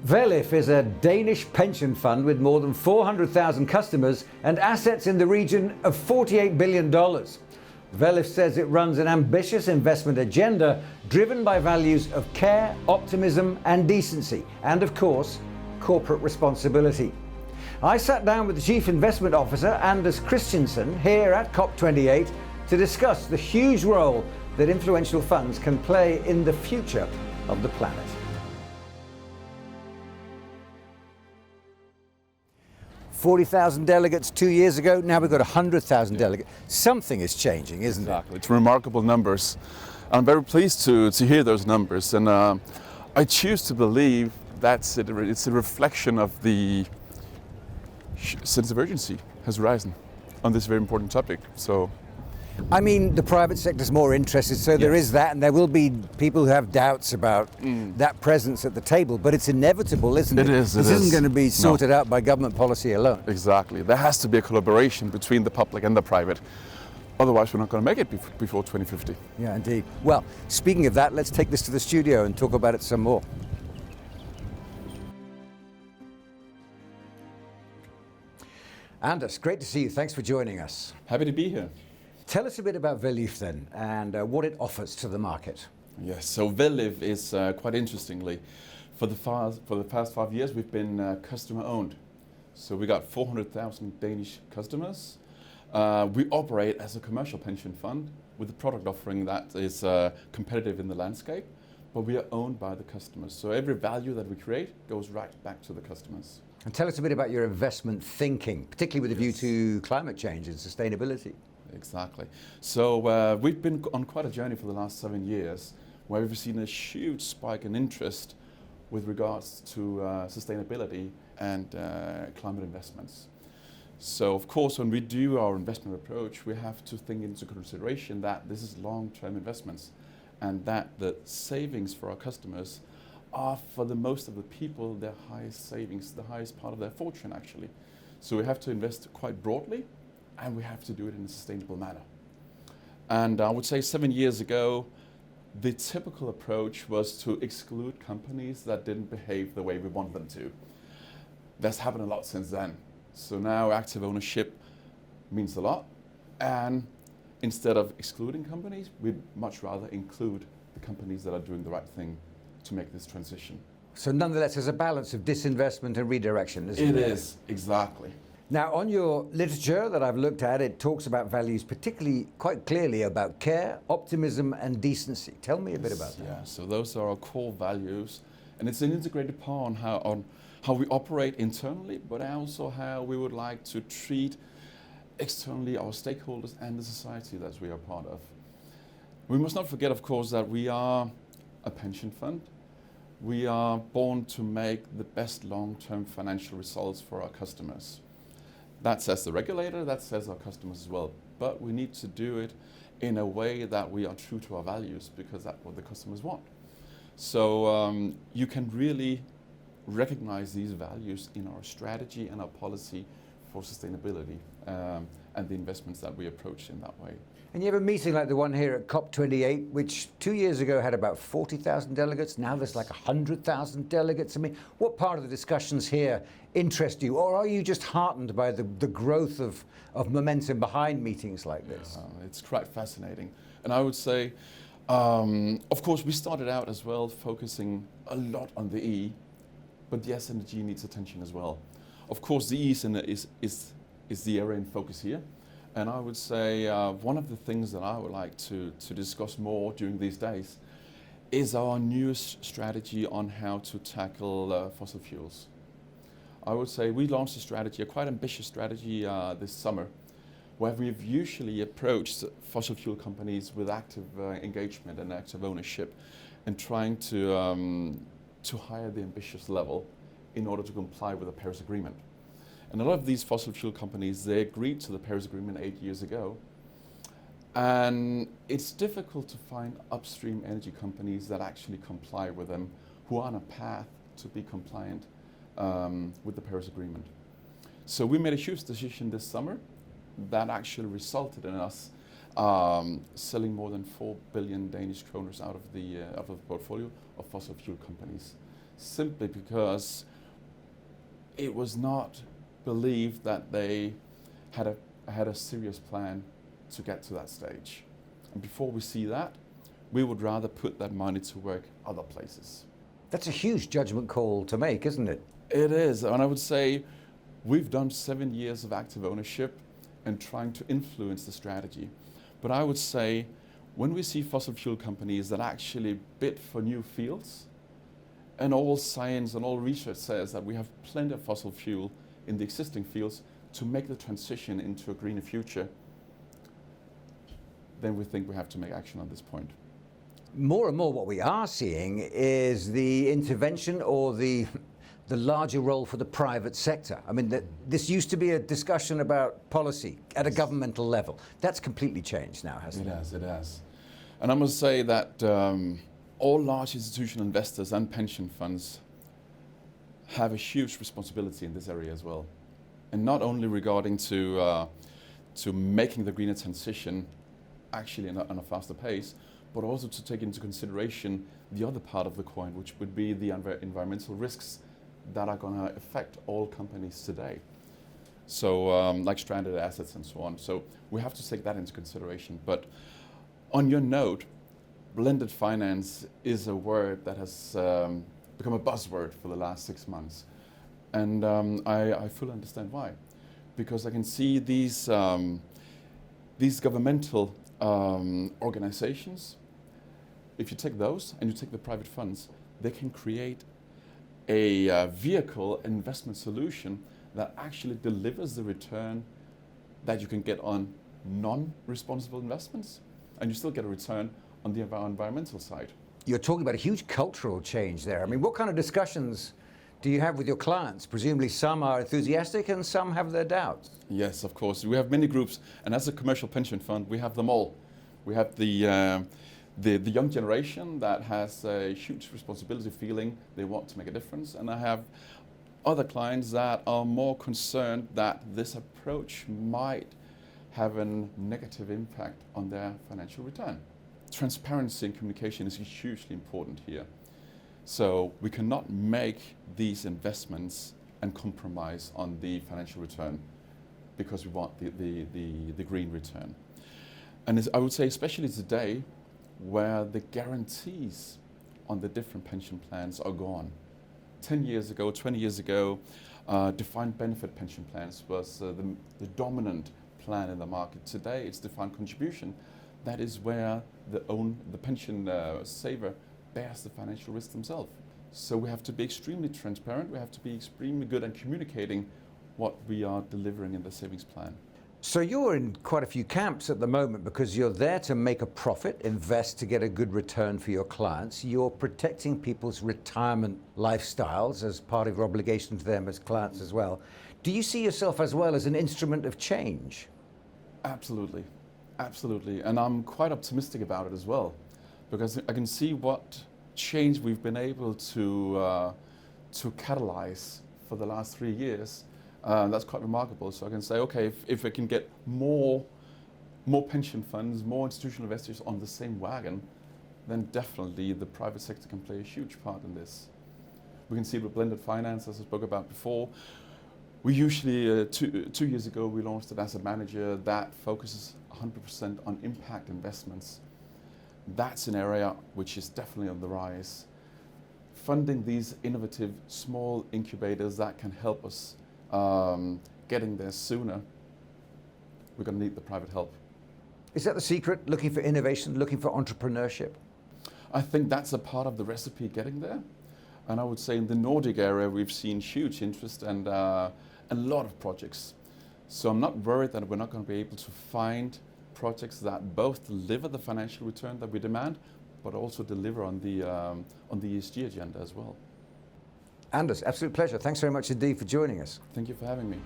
Velliv is a Danish pension fund with more than 400,000 customers and assets in the region of $48 billion. Velliv says it runs an ambitious investment agenda driven by values of care, optimism and decency, and of course, corporate responsibility. I sat down with the Chief Investment Officer, Anders Christiansen, here at COP28 to discuss the huge role that influential funds can play in the future of the planet. $40,000 delegates 2 years ago, now we've got 100,000 delegates. Something is changing, isn't it? Exactly, it's remarkable numbers. I'm very pleased to hear those numbers, and I choose to believe it's a reflection of the sense of urgency has risen on this very important topic. So, I mean, the private sector's more interested, so there is that, and there will be people who have doubts about that presence at the table, but it's inevitable, isn't it? It is. This isn't going to be sorted out by government policy alone. Exactly. There has to be a collaboration between the public and the private. Otherwise, we're not going to make it before 2050. Yeah, indeed. Well, speaking of that, let's take this to the studio and talk about it some more. Anders, great to see you. Thanks for joining us. Happy to be here. Tell us a bit about Velliv then, and what it offers to the market. Yes, so Velliv is quite interestingly, for the past 5 years we've been customer owned. So we got 400,000 Danish customers. We operate as a commercial pension fund with a product offering that is competitive in the landscape, but we are owned by the customers. So every value that we create goes right back to the customers. And tell us a bit about your investment thinking, particularly with a view to climate change and sustainability. Exactly. So we've been on quite a journey for the last 7 years where we've seen a huge spike in interest with regards to sustainability and climate investments. So of course, when we do our investment approach, we have to think into consideration that this is long-term investments and that the savings for our customers are, for the most of the people, their highest savings, the highest part of their fortune actually. So we have to invest quite broadly, and we have to do it in a sustainable manner. And I would say 7 years ago, the typical approach was to exclude companies that didn't behave the way we want them to. That's happened a lot since then. So now active ownership means a lot, and instead of excluding companies, we'd much rather include the companies that are doing the right thing to make this transition. So nonetheless, there's a balance of disinvestment and redirection, isn't there? It is, exactly. Now, on your literature that I've looked at, it talks about values, particularly quite clearly about care, optimism and decency. Tell me a bit about that. Yeah, so those are our core values, and it's an integrated part on how we operate internally, but also how we would like to treat externally our stakeholders and the society that we are part of. We must not forget, of course, that we are a pension fund. We are born to make the best long-term financial results for our customers. That says the regulator, that says our customers as well. But we need to do it in a way that we are true to our values, because that's what the customers want. So you can really recognize these values in our strategy and our policy for sustainability and the investments that we approach in that way. And you have a meeting like the one here at COP28, which 2 years ago had about 40,000 delegates. Now there's like 100,000 delegates. I mean, what part of the discussions here interest you? Or are you just heartened by the growth of momentum behind meetings like this? It's quite fascinating. And I would say, of course, we started out as well focusing a lot on the E, but the S and the G needs attention as well. Of course, the E is the area in focus here. And I would say one of the things that I would like to discuss more during these days is our newest strategy on how to tackle fossil fuels. I would say we launched a strategy, a quite ambitious strategy this summer, where we've usually approached fossil fuel companies with active engagement and active ownership and trying to hire the ambitious level in order to comply with the Paris Agreement. And a lot of these fossil fuel companies, they agreed to the Paris Agreement 8 years ago. And it's difficult to find upstream energy companies that actually comply with them, who are on a path to be compliant with the Paris Agreement. So we made a huge decision this summer that actually resulted in us selling more than 4 billion Danish kroners out of the portfolio of fossil fuel companies. simply because it was not believed that they had a serious plan to get to that stage. And before we see that, we would rather put that money to work other places. That's a huge judgment call to make, isn't it? It is, and I would say we've done 7 years of active ownership and trying to influence the strategy. But I would say when we see fossil fuel companies that actually bid for new fields, and all science and all research says that we have plenty of fossil fuel in the existing fields to make the transition into a greener future, then we think we have to make action on this point. More and more what we are seeing is the intervention or the larger role for the private sector. I mean, this used to be a discussion about policy at a governmental level. That's completely changed now, hasn't it? It has. And I must say that all large institutional investors and pension funds have a huge responsibility in this area as well. And not only regarding to making the greener transition actually on a faster pace, but also to take into consideration the other part of the coin, which would be the environmental risks that are going to affect all companies today. So like stranded assets and so on. So we have to take that into consideration. But on your note, blended finance is a word that has become a buzzword for the last 6 months. And I fully understand why. Because I can see these governmental organizations, if you take those and you take the private funds, they can create a vehicle investment solution that actually delivers the return that you can get on non-responsible investments, and you still get a return on the environmental side. You're talking about a huge cultural change there. I mean, what kind of discussions do you have with your clients? Presumably some are enthusiastic and some have their doubts. Yes, of course. We have many groups, and as a commercial pension fund, we have them all. We have the young generation that has a huge responsibility feeling they want to make a difference, and I have other clients that are more concerned that this approach might have a negative impact on their financial return. Transparency and communication is hugely important here. So we cannot make these investments and compromise on the financial return because we want the green return. And I would say especially today where the guarantees on the different pension plans are gone. 10 years ago, 20 years ago, defined benefit pension plans was the dominant plan in the market. Today it's defined contribution. That is where the pension saver bears the financial risk themselves. So we have to be extremely transparent, we have to be extremely good at communicating what we are delivering in the savings plan. So you're in quite a few camps at the moment because you're there to make a profit, invest to get a good return for your clients. You're protecting people's retirement lifestyles as part of your obligation to them as clients as well. Do you see yourself as well as an instrument of change? Absolutely, absolutely. And I'm quite optimistic about it as well, because I can see what change we've been able to catalyze for the last 3 years. That's quite remarkable. So I can say, okay, if I can get more pension funds, more institutional investors on the same wagon, then definitely the private sector can play a huge part in this. We can see it with blended finance, as I spoke about before. We usually, 2 years ago, we launched an asset manager that focuses 100% on impact investments. That's an area which is definitely on the rise. Funding these innovative small incubators that can help us getting there sooner, we're going to need the private help. Is that the secret? Looking for innovation, looking for entrepreneurship? I think that's a part of the recipe getting there. And I would say in the Nordic area, we've seen huge interest and a lot of projects. So I'm not worried that we're not going to be able to find projects that both deliver the financial return that we demand, but also deliver on the ESG agenda as well. Anders, absolute pleasure. Thanks very much indeed for joining us. Thank you for having me.